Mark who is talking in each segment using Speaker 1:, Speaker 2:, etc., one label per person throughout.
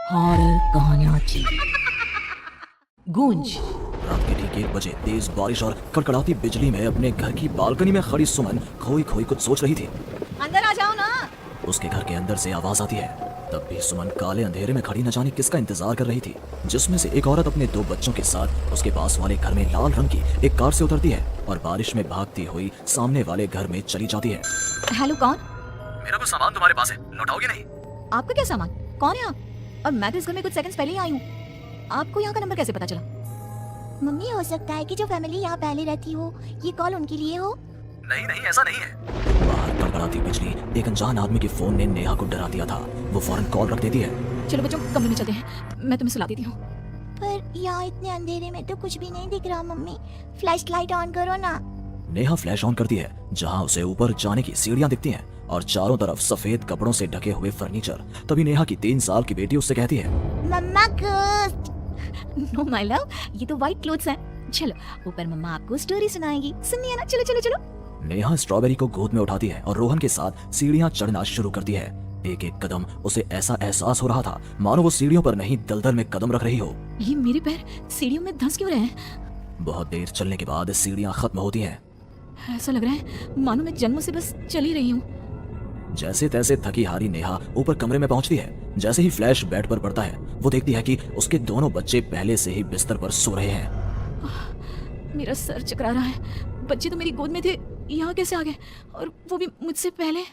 Speaker 1: Horror कहानियाँ गूंज।
Speaker 2: रात के ठीक 1 बजे तेज बारिश और कड़कड़ाती बिजली में अपने घर की बालकनी में खड़ी सुमन खोई खोई कुछ सोच रही थी।
Speaker 1: अंदर आ जाओ ना।
Speaker 2: उसके घर के अंदर से आवाज आती है। तब भी सुमन काले अंधेरे में खड़ी न जाने किसका इंतजार कर रही थी, जिसमें से एक औरत अपने 2 बच्चों के साथ उसके पास वाले घर में लाल रंग की एक कार से उतरती है और बारिश में भागती हुई सामने वाले घर में चली जाती है।
Speaker 1: हेलो, कौन?
Speaker 2: मेरा वो सामान तुम्हारे पास है, लौटाओगे नहीं?
Speaker 1: आपका क्या सामान? कौन है आप? और मैं तो इस घर में कुछ सेकंड्स पहले ही आई हूँ। आपको यहाँ का नंबर कैसे पता चला?
Speaker 3: मम्मी, हो सकता है कि जो फैमिली यहाँ पहले रहती हो ये कॉल उनके लिए हो।
Speaker 2: नहीं नहीं, ऐसा नहीं है। बाहर कड़कड़ाती बिजली एक अनजान आदमी के फोन ने नेहा को डरा दिया था। वो फौरन कॉल रख देती है।
Speaker 1: चलो बच्चों, कमरे में चलते हैं, मैं तुम्हें सुला देती हूँ।
Speaker 3: पर यहाँ इतने अंधेरे में तो कुछ भी नहीं दिख रहा। मम्मी, फ्लैश लाइट ऑन करो ना।
Speaker 2: नेहा फ्लैश ऑन करती है, जहाँ उसे ऊपर जाने की सीढ़ियाँ दिखती हैं और चारों तरफ सफेद कपड़ों से ढके हुए फर्नीचर। तभी नेहा की 3 साल की बेटी उससे कहती है,
Speaker 3: मम्मा घोस्ट।
Speaker 1: नो माय लव, ये तो व्हाइट क्लोथ्स हैं। चलो ऊपर मम्मा आपको स्टोरी सुनाएगी, सुननी है ना? चलो चलो चलो।
Speaker 2: नेहा स्ट्रॉबेरी को गोद में उठाती है और रोहन के साथ सीढ़ियाँ चढ़ना शुरू करती है। एक एक कदम उसे ऐसा एहसास हो रहा था मानो वो सीढ़ियों पर नहीं दलदल में कदम रख रही हो।
Speaker 1: ये मेरे पैर सीढ़ियों में धंस क्यों रहे हैं?
Speaker 2: बहुत देर चलने के बाद सीढ़ियाँ खत्म होती हैं।
Speaker 1: ऐसा लग रहा है मानो मैं जन्म से बस चली रही हूँ।
Speaker 2: जैसे तैसे थकी हारी नेहा ऊपर कमरे में पहुंचती है। जैसे ही फ्लैश बेड पर पड़ता है, वो देखती है कि उसके दोनों बच्चे पहले से ही बिस्तर पर सो रहे हैं।
Speaker 1: मेरा सर चकरा रहा है। बच्चे तो मेरी गोद में थे, यहाँ कैसे आ गए? और वो भी मुझसे पहले।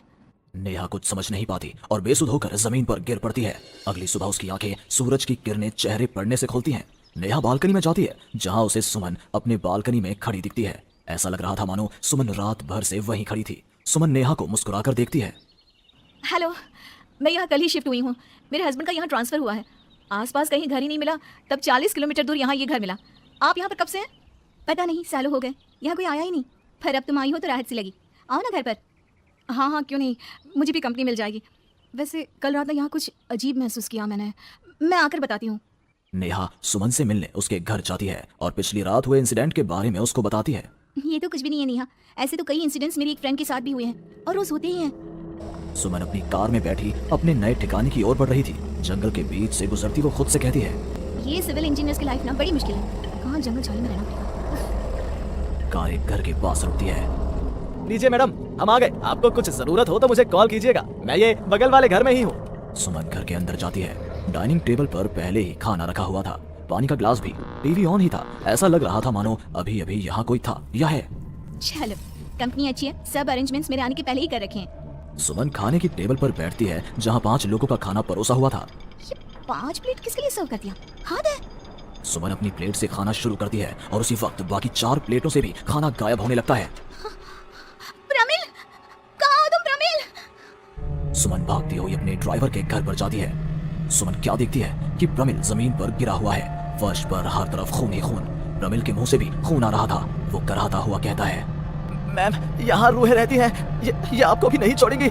Speaker 2: नेहा कुछ समझ नहीं पाती और बेसुध होकर जमीन पर गिर पड़ती है। अगली सुबह उसकी आंखें सूरज की किरणें चेहरे पड़ने से खुलती हैं। नेहा बालकनी में जाती है, जहां उसे सुमन अपने बालकनी में खड़ी दिखती है। ऐसा लग रहा था मानो सुमन रात भर से वहीं खड़ी थी। सुमन नेहा को मुस्कुराकर देखती है।
Speaker 1: हेलो, मैं यहाँ कल ही शिफ्ट हुई हूँ। मेरे हस्बैंड का यहाँ ट्रांसफर हुआ है। आसपास कहीं घर ही नहीं मिला, तब 40 किलोमीटर दूर यहाँ ये घर मिला। आप यहाँ पर कब से हैं? पता नहीं, सालों हो गए, यहाँ कोई आया ही नहीं। पर अब तुम आई हो तो राहत सी लगी। आओ ना घर पर। हाँ हाँ, क्यों नहीं, मुझे भी कंपनी मिल जाएगी। वैसे कल रात यहाँ कुछ अजीब महसूस किया मैंने। मैं आकर बताती हूँ।
Speaker 2: नेहा सुमन से मिलने उसके घर जाती है और पिछली रात हुए इंसिडेंट के बारे में उसको बताती है।
Speaker 3: ये तो कुछ भी नहीं है नेहा, ऐसे तो कई इंसिडेंट्स मेरी एक फ्रेंड के साथ भी हुए हैं और रोज होते ही हैं।
Speaker 2: सुमन अपनी कार में बैठी अपने नए ठिकाने की ओर बढ़ रही थी। जंगल के बीच से गुजरती वो खुद से कहती है,
Speaker 3: ये सिविल इंजीनियर्स की लाइफ ना बड़ी मुश्किल है। कहाँ जंगल झाड़ी में रहना पड़ेगा।
Speaker 2: कार एक घर के पास रुकती है।
Speaker 4: लीजिए मैडम, हम आ गए। आपको कुछ जरूरत हो तो मुझे कॉल कीजिएगा, मैं ये बगल वाले घर में ही हूँ।
Speaker 2: सुमन घर के अंदर जाती है। डाइनिंग टेबल पर पहले ही खाना रखा हुआ था, पानी का ग्लास भी, टीवी ऑन ही था। ऐसा लग रहा था मानो अभी अभी यहाँ कोई था या है।
Speaker 3: चलो, कंपनी अच्छी है, सब अरेंजमेंट्स मेरे आने के पहले ही कर रखे हैं।
Speaker 2: सुमन खाने की टेबल पर बैठती है, जहाँ 5 लोगों का खाना परोसा हुआ था।
Speaker 3: ये 5 प्लेट किसके लिए सर्व कर दिया? हाथ है।
Speaker 2: सुमन अपनी प्लेट से खाना शुरू करती है और उसी वक्त बाकी 4 प्लेटों से भी खाना गायब होने लगता है।
Speaker 3: प्रमिल, कहाँ हो तुम प्रमिल?
Speaker 2: सुमन भागती हुई अपने ड्राइवर के घर पर जाती है। सुमन क्या देखती है कि प्रमिल जमीन पर गिरा हुआ है, फर्श पर हर तरफ खून ही खून। प्रमिल के मुंह से भी खून आ रहा था। वो कराहता हुआ कहता है,
Speaker 4: मैम, यहाँ रूहें रहती हैं, ये आपको भी नहीं छोड़ेंगी।
Speaker 2: ये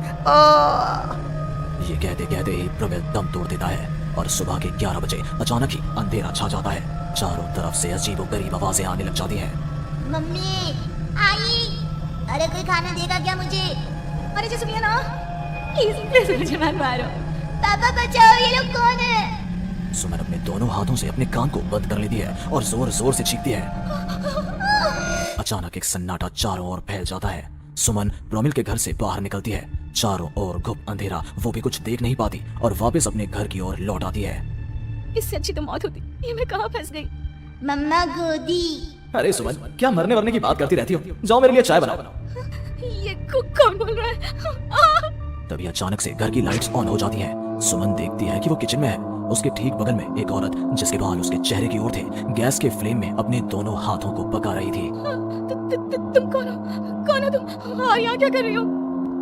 Speaker 2: कहते कहते ही प्रमिल दम तोड़ देता है और सुबह के 11 बजे अचानक ही अंधेरा छा जाता है। चारों तरफ से अजीबोगरीब आवाजें आने लग जाती हैं।
Speaker 3: मम्मी आई, अरे कोई खाना देगा क्या मुझे?
Speaker 1: अरे जी सुनिए ना, प्लीज मुझे मत मारो।
Speaker 3: पापा बचाओ, ये लोग कौन है?
Speaker 2: सुमन अपने दोनों हाथों से अपने कान को बंद कर लेती है और जोर जोर से चीखती है। अचानक एक सन्नाटा चारों ओर फैल जाता है। सुमन प्रमिल के घर से बाहर निकलती है। चारों ओर गुप्त अंधेरा, वो भी कुछ देख नहीं पाती और वापस अपने घर की ओर लौट आती है।
Speaker 1: इससे अच्छी तो मौत होती, ये मैं कहाँ फंस गई?
Speaker 3: मम्मा गोदी।
Speaker 4: अरे सुमन, क्या मरने वरने की बात करती रहती हो? जाओ मेरे लिए चाय बनाओ।
Speaker 1: ये कौन बोल रहा है?
Speaker 2: तभी अचानक से घर की लाइट्स ऑन हो जाती हैं। सुमन देखती है कि वो किचन में है। उसके ठीक बगल में एक औरत, जिसके बाल उसके चेहरे की ओर थे, गैस के फ्लेम में अपने दोनों हाथों को पका रही थी।
Speaker 1: तुम कौन हो? कौन हो तुम? और यहाँ क्या कर रही हो?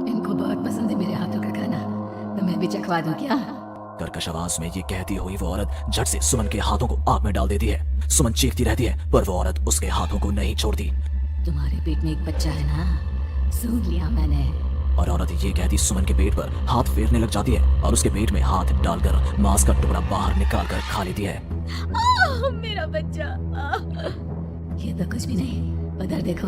Speaker 5: इनको बहुत पसंद है मेरे हाथों का खाना, तो मैं भी चखवा दूं क्या?
Speaker 2: कर्कश आवाज में ये कहती हुई वो औरत झट से सुमन के हाथों को आग में डाल देती है। सुमन चीखती रहती है, पर वो औरत उसके हाथों को नहीं छोड़ती।
Speaker 5: तुम्हारे पेट में एक बच्चा है ना, सुन लिया मैंने।
Speaker 2: और औरत ये कहती सुमन के पेट पर हाथ फेरने लग जाती है और उसके पेट में हाथ डालकर मांस का टुकड़ा बाहर निकाल कर खा लेती है।
Speaker 1: मेरा बच्चा।
Speaker 5: ये तो कुछ भी नहीं, उधर देखो।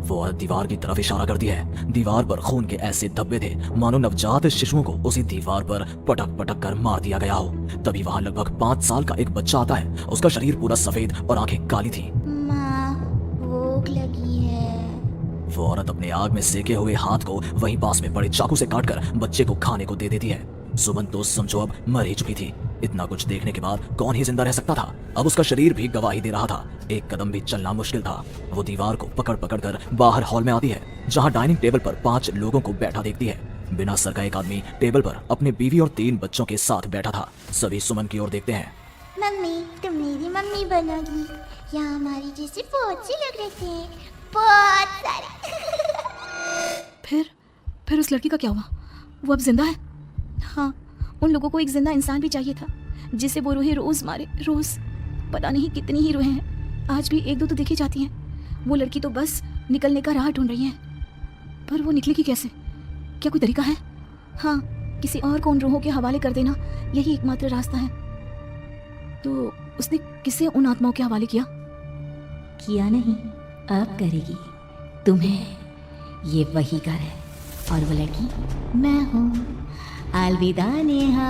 Speaker 2: वो औरत दीवार की तरफ इशारा करती है। दीवार पर खून के ऐसे धब्बे थे मानो नवजात शिशुओं को उसी दीवार पर पटक पटक कर मार दिया गया हो। तभी वहां लगभग 5 साल का एक बच्चा आता है। उसका शरीर पूरा सफेद और आंखें काली थी।
Speaker 3: माँ, भूख लगी है।
Speaker 2: वो औरत अपने आग में सेके हुए हाथ को वहीं पास में पड़े चाकू से काटकर बच्चे को खाने को दे देती है। सुमन तो समझो अब मर ही चुकी थी। इतना कुछ देखने के बाद कौन ही जिंदा रह सकता था। अब उसका शरीर भी गवाही दे रहा था। एक कदम भी चलना मुश्किल था। वो दीवार को पकड़ पकड़ कर बाहर हॉल में आती है, जहां डाइनिंग टेबल पर 5 लोगों को बैठा देखती है। बिना सर का एक आदमी टेबल पर अपने बीवी और 3 बच्चों के साथ बैठा था। सभी सुमन की ओर देखते हैं।
Speaker 3: मम्मी, तुम मेरी मम्मी बनोगी। यहाँ हमारी जैसे बहुत से लोग रहते हैं, बहुत सारे।
Speaker 1: फिर उस लड़की का क्या हुआ? वो अब जिंदा है? हाँ, उन लोगों को एक जिंदा इंसान भी चाहिए था जिसे वो रूहें रोज मारे। रोज पता नहीं कितनी ही रूहें हैं। आज भी 1-2 तो देखी जाती हैं। वो लड़की तो बस निकलने का राह ढूंढ रही है, पर वो निकलेगी कैसे? क्या कोई तरीका है? हाँ, किसी और को उन रूहों के हवाले कर देना यही एकमात्र रास्ता है। तो उसने किसे उन आत्माओं के हवाले किया?
Speaker 6: किया नहीं, अब करेगी। तुम्हें ये वही घर है और वो लड़की मैं हूँ। अलविदा नेहा।